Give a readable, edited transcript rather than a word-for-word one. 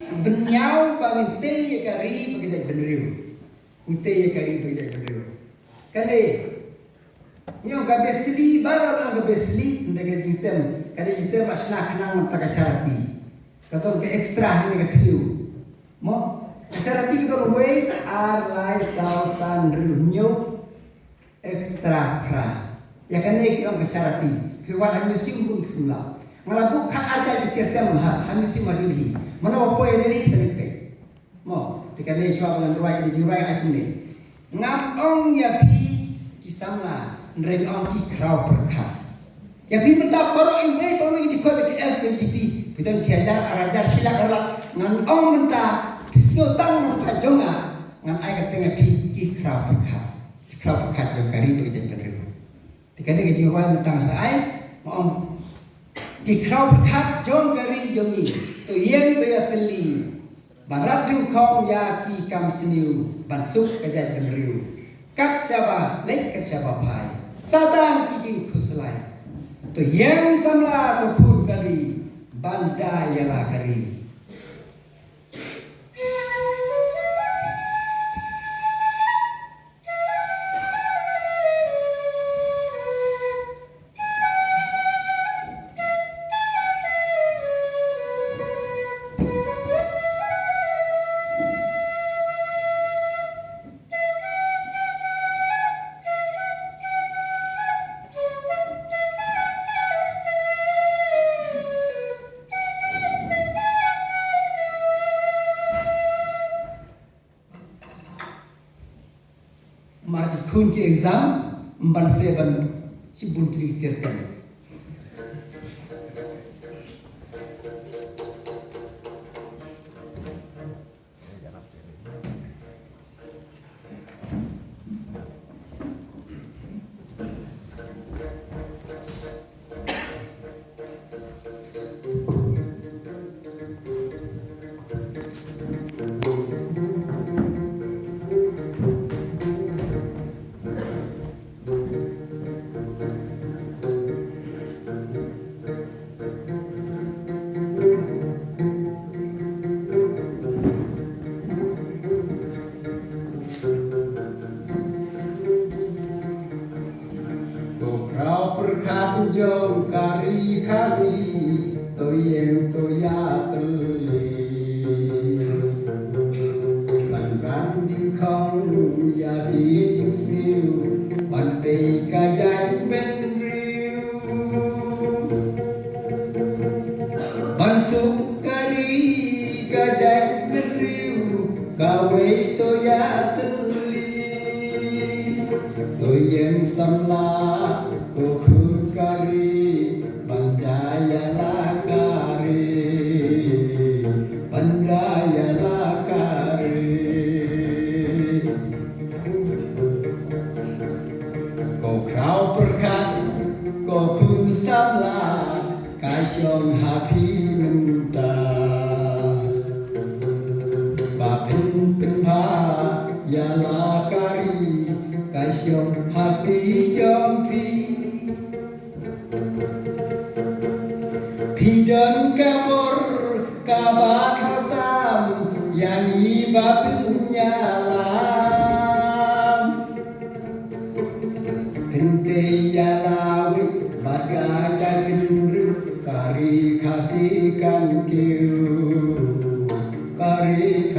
Benyau bangin te ya kari bagi saya benriu. Ute ya kari bagi saya benriu. Kande nyo gabe sli bara gabe sli ndega jitem. Kade jitem asna khanang mata kasarati. Katon ke ekstra ni ka kliu. Mo kasarati ko way ar lai sao san riu nyo ekstra pra. Ya kane ki on kasarati. Hiwan hamisim pun pula. Ngalabu khat aja jitem ha hamisim madulhi. Mana apa yang ini senipe, mo, jika ni suap dengan ruai di jiwai aku ni, ngam ong ya pi kisamla, nrei ong ki krau berkah, ya pi mentap baru ini baru ini dikau ke FPGP, betul siajar arajar silak arlak, ngam ong mentap, disebut tang mentap jonga, ngam ayat tengah pi ki krau berkah jong kari begitu bener. Jika ni kejiwai mentang saai, ong ki krau berkah jong kari jongi. To yen to ya teli barat du khom ya ki kam sniu ban suk ka jai ben riu kat saba lek kat saba phai sadang ki jing khuslai to yen samla to phun kari banda yala kari. Mari kun ke exam mban seban sibun pili terten. Perkat jong kari kasih toyeng toya teli ban branding kong ya di jing sniu ban te kajai ben riu ban suk kari kajai ben riu kawe toya teli toyeng samla ko khun kari bandaya la kari ko krau perkat ko khun samla kasyong hapi menta ba pin pha ya la kari kasyong hapi jompi Pidon kabur kabak khatam yang iba penyalam Pente yalawi bagajan penru kari kasihkan kiu kari